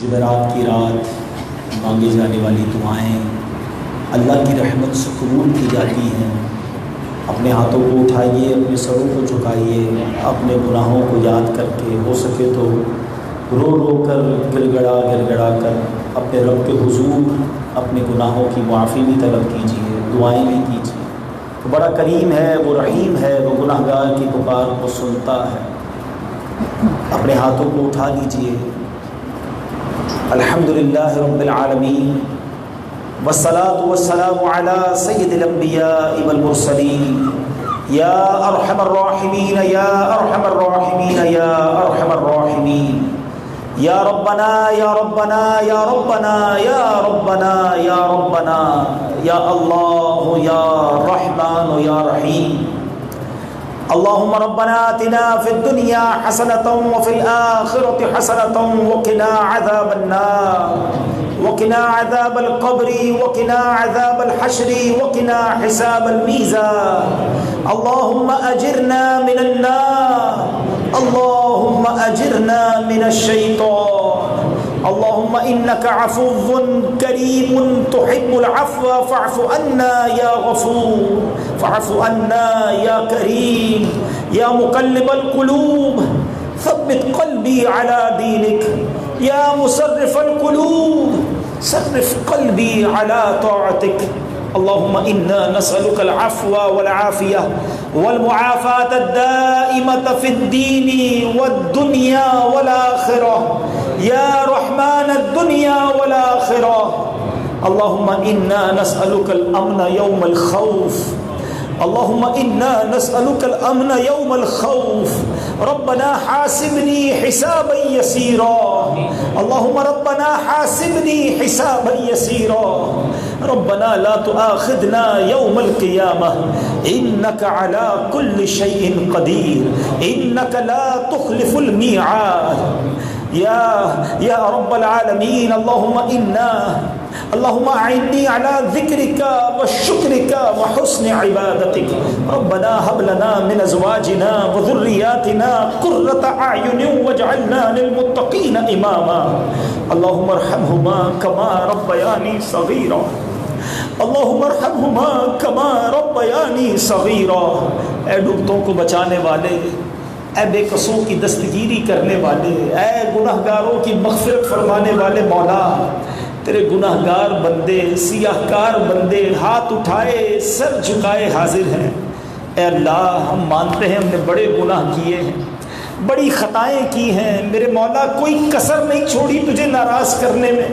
جمعرات کی رات مانگی جانے والی دعائیں اللہ کی رحمت سے قبول کی جاتی ہیں۔ اپنے ہاتھوں کو اٹھائیے، اپنے سروں کو جھکائیے، اپنے گناہوں کو یاد کر کے ہو سکے تو رو رو کر گڑ گڑا کر اپنے رب کے حضور اپنے گناہوں کی معافی بھی طلب کیجیے، دعائیں بھی کیجیے۔ تو بڑا کریم ہے، وہ رحیم ہے، وہ گناہ گار کی پکار کو سنتا ہے۔ اپنے ہاتھوں کو اٹھا لیجیے۔ الحمدللہ رب العالمین والصلاة والسلام على سید الانبیاء والمرسلین یا ارحم الراحمین یا ارحم الراحمین یا ارحم الراحمین یا ربنا یا ربنا یا ربنا یا ربنا یا ربنا یا اللہ یا رحمان یا رحیم۔ اللهم ربنا آتنا في الدنيا حسنة وفي الآخرة حسنة وقنا عذاب النار وقنا عذاب القبر وقنا عذاب الحشر وقنا حساب الميزان۔ اللهم أجرنا من النار، اللهم أجرنا من الشيطان، اللهم إنك عفو كريم تحب العفو فاعف عنا يا غفور، فاعف عنا يا كريم، يا مقلب القلوب ثبت قلبي على دينك، يا مصرف القلوب صرف قلبي على طاعتك۔ اللهم إنا نسألك العفو والعافية والمعافاة الدائمة في الدين والدنيا والآخرة يا رحمن الدنيا والآخرة۔ اللهم إنا نسألك الأمن يوم الخوف، اللهم إنا نسألك الأمن يوم الخوف۔ ربنا حاسبني حسابا يسيرا، اللهم ربنا حاسبني حسابا يسيرا، ربنا لا تؤاخذنا يوم القيامة إنك على كل شيء قدير، إنك لا تخلف الميعاد يا رب العالمين۔ اللهم أعني على ذكرك وشكرك وحسن عبادتك۔ ربنا هب لنا من أزواجنا وذرياتنا قرة أعين واجعلنا للمتقين إماما۔ اللهم ارحمهما كما ربياني صغيرا، اللهم ارحمهما كما ربياني صغيرا۔ اے ڈوبتوں کو بچانے والے، اے بے قصور کی دستگیری کرنے والے، اے گناہ گاروں کی مغفرت فرمانے والے مولا، تیرے گناہ گار بندے، سیاہ کار بندے ہاتھ اٹھائے سر جھکائے حاضر ہیں۔ اے اللہ، ہم مانتے ہیں ہم نے بڑے گناہ کیے ہیں، بڑی خطائیں کی ہیں، میرے مولا کوئی کسر نہیں چھوڑی تجھے ناراض کرنے میں۔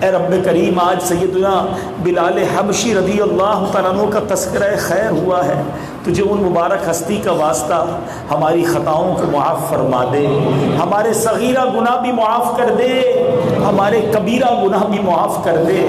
اے رب کریم، آج سیدنا بلال حبشی رضی اللہ تعالیٰ عنہ کا تذکرہ خیر ہوا ہے، تجھے ان مبارک ہستی کا واسطہ ہماری خطاؤں کو معاف فرما دے، ہمارے صغیرہ گناہ بھی معاف کر دے، ہمارے کبیرہ گناہ بھی معاف کر دے،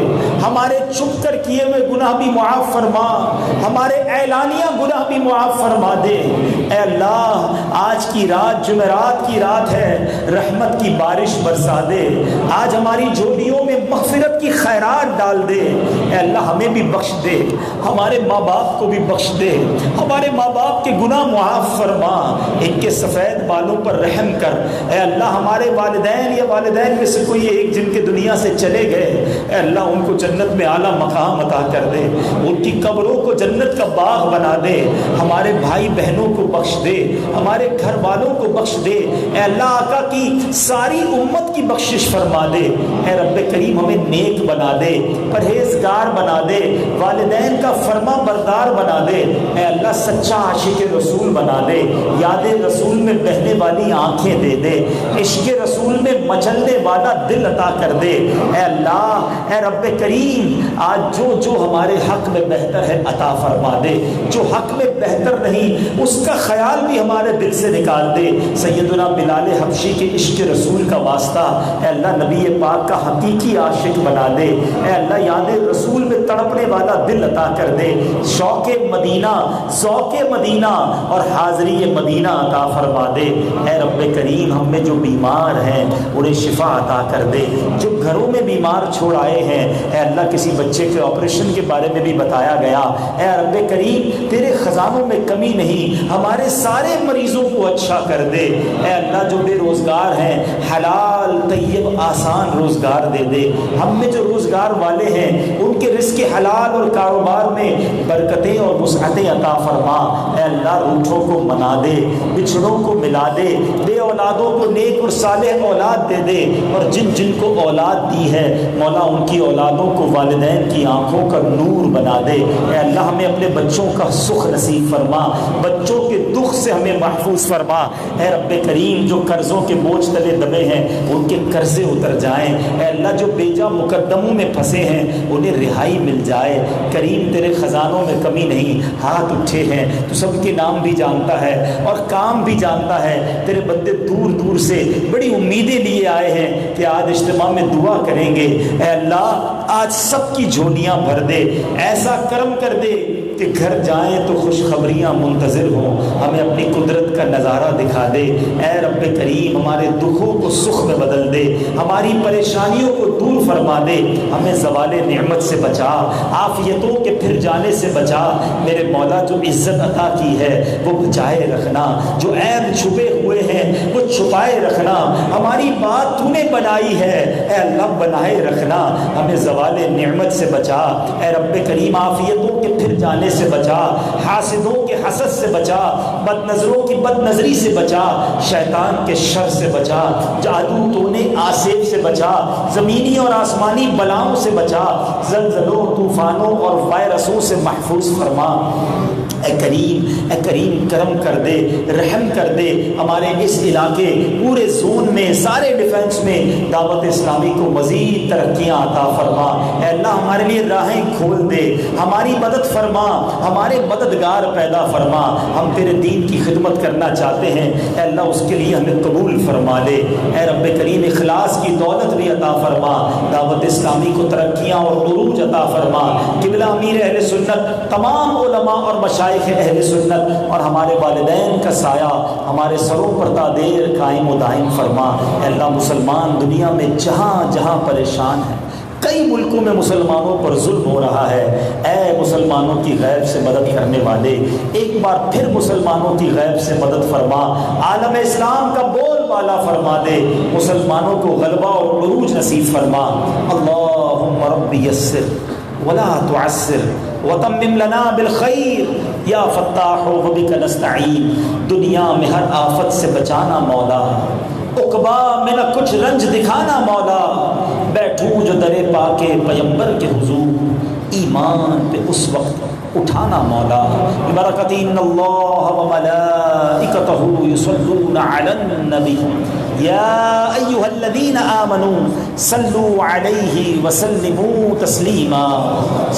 ہمارے چھپ کر کیے ہوئے گناہ بھی معاف فرما، ہمارے اعلانیہ گناہ بھی معاف فرما دے۔ اے اللہ، آج کی رات جمعرات کی رات ہے، رحمت کی بارش برسا دے، آج ہماری جھولیوں میں مغفرت کی خیرات ڈال دے۔ اے اللہ، ہمیں بھی بخش دے، ہمارے ماں باپ کو بھی بخش دے، ہمارے ماں باپ کے گناہ معاف فرما، ان کے سفید بالوں پر رحم کر۔ اے اللہ، ہمارے والدین یا والدین میں سے کوئی ایک جن کے دنیا سے چلے گئے، اے اللہ ان کو جنت میں اعلیٰ مقام عطا کر دے، ان کی قبروں کو جنت کا باغ بنا دے، ہمارے بھائی بہنوں کو بخش دے، ہمارے گھر والوں کو بخش دے۔ اے اللہ، آقا کی ساری امت کی بخشش فرما دے۔ اے رب کریم، ہمیں نیک بنا دے، پرہیزگار بنا دے، والدین کا فرما بردار بنا دے۔ اے اللہ، سچا عاشق رسول بنا دے، یاد رسول میں بہنے والی آنکھیں دے دے، عشق رسول میں مچلنے والا دل عطا کر دے۔ اے اللہ، اے رب کریم، آج جو ہمارے حق میں بہتر ہے عطا فرما دے، جو حق میں بہتر نہیں اس کا خیال بھی ہمارے دل سے نکال دے۔ سیدنا بلال حبشی کے عشق رسول کا واسطہ اے اللہ نبی پاک کا حقیقی عاشق بنا دے۔ اے اللہ، یاد رسول میں تڑپنے والا دل عطا کر دے، شوق مدینہ، ذوق مدینہ اور حاضری مدینہ عطا فرما دے۔ اے رب کریم، ہم میں جو بیمار ہیں انہیں شفا عطا کر دے، جو گھروں میں بیمار چھوڑ آئے ہیں، اے اللہ کسی بچے کے آپریشن کے بارے میں بھی بتایا گیا، اے رب کریم تیرے خزانوں میں کمی نہیں، ہمارے سارے مریضوں کو اچھا کر دے۔ اے اللہ، جو بے روزگار ہیں حلال حلال طیب آسان روزگار دے دے. ہم میں جو روزگار والے ہیں ان کے رزق حلال اور کاروبار میں برکتیں اور وسعتیں عطا فرما. اے اللہ روٹھوں کو منا دے, بچھڑوں کو ملا دے, بے اولادوں کو نیک اور صالح اولاد دے دے, اور جن جن کو اولاد دی ہے مولا ان کی اولادوں کو والدین کی آنکھوں کا نور بنا دے. اے اللہ ہمیں اپنے بچوں کا سکھ نصیب فرما, بچوں کے دکھ سے ہمیں محفوظ فرما. اے رب کریم جو قرضوں کے بوجھ تلے دبے ہیں ان کے قرضے اتر جائیں. اے اللہ جو بیجا مقدموں میں پھنسے ہیں انہیں رہائی مل جائے. کریم تیرے خزانوں میں کمی نہیں, ہاتھ اٹھے ہیں, تو سب کے نام بھی جانتا ہے اور کام بھی جانتا ہے. تیرے بندے دور دور سے بڑی امیدیں لیے آئے ہیں کہ آج اجتماع میں دعا کریں گے. اے اللہ آج سب کی جھولیاں بھر دے, ایسا کرم کر دے کہ گھر جائیں تو خوشخبریاں منتظر ہوں. ہمیں اپنی قدرت کا نظارہ دکھا دے. اے رب کریم ہمارے دکھوں کو سکھ میں بدل دے, ہماری پریشانیوں کو دور فرما دے. ہمیں زوال نعمت سے بچا, عافیتوں کے پھر جانے سے بچا. میرے مولا جو عزت عطا کی ہے وہ بچائے رکھنا, جو عیب چھپے ہوئے ہیں وہ چھپائے رکھنا. ہماری بات تو نے بنائی ہے اے اللہ بنائے رکھنا. ہمیں زوال نعمت سے بچا. اے رب کریم عافیتوں کے پھر جانے سے بچا, حاسدوں کے حسد سے بچا, بد نظروں کی بد نظری سے بچا, شیطان کے شر سے بچا, جادو تونے آسیب سے بچا, زمینی اور آسمانی بلاؤں سے بچا, زلزلوں طوفانوں اور وائرسوں سے محفوظ فرما. اے کریم کرم کر دے, رحم کر دے. ہمارے اس علاقے پورے زون میں سارے ڈیفنس میں دعوت اسلامی کو مزید ترقیاں عطا فرما. اے اللہ ہمارے لیے راہیں کھول دے, ہماری مدد فرما, ہمارے مددگار پیدا فرما. ہم تیرے دین کی خدمت کرنا چاہتے ہیں اے اللہ اس کے لیے ہمیں قبول فرما لے. اے رب کریم اخلاص کی دولت بھی عطا فرما, دعوت اسلامی کو ترقیاں اور عروج عطا فرما. قبلہ امیر اہل سنت, تمام علماء اور مشائخ اہل سنت اور ہمارے والدین کا سایہ ہمارے سروں پر تا دیر قائم و دائم فرما. اے اللہ مسلمان دنیا میں جہاں جہاں پریشان ہیں, کئی ملکوں میں مسلمانوں پر ظلم ہو رہا ہے, اے مسلمانوں کی غیب سے مدد کرنے والے ایک بار پھر مسلمانوں کی غیب سے مدد فرما. عالم اسلام کا بول بالا فرما دے, مسلمانوں کو غلبہ اور عروج نصیب فرما. اللہم رب یسر ولا تعسر وتمم لنا بالخیر یا فتاح وبک نستعین. دنیا میں ہر آفت سے بچانا مولا, عقبا میں نہ کچھ رنج دکھانا مولا. بیٹھوں جو در پاک پیمبر کے حضور, ایمان پہ اس وقت اٹھانا مولا. برکت ان اللہ وملائکتہ یصلون علی النبی یا ایھا الذین آمنوا صلوا علیہ وسلموا تسلیما.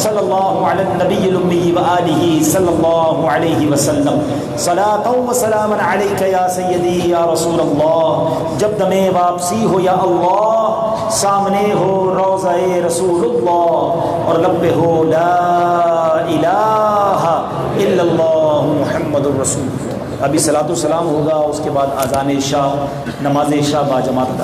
صلی اللہ علی النبی الامی وآلہ صلی اللہ علیہ وسلم. صلاۃ و سلام علیک یا سیدی یا رسول اللہ. جب دم واپسی ہو یا اللہ, سامنے ہو روضہ رسول اللہ اور لب پہ ہو لا الہ الا اللہ محمد الرسول اللہ. ابھی صلاۃ و سلام ہوگا, اس کے بعد اذان عشاء, نماز عشاء با جماعت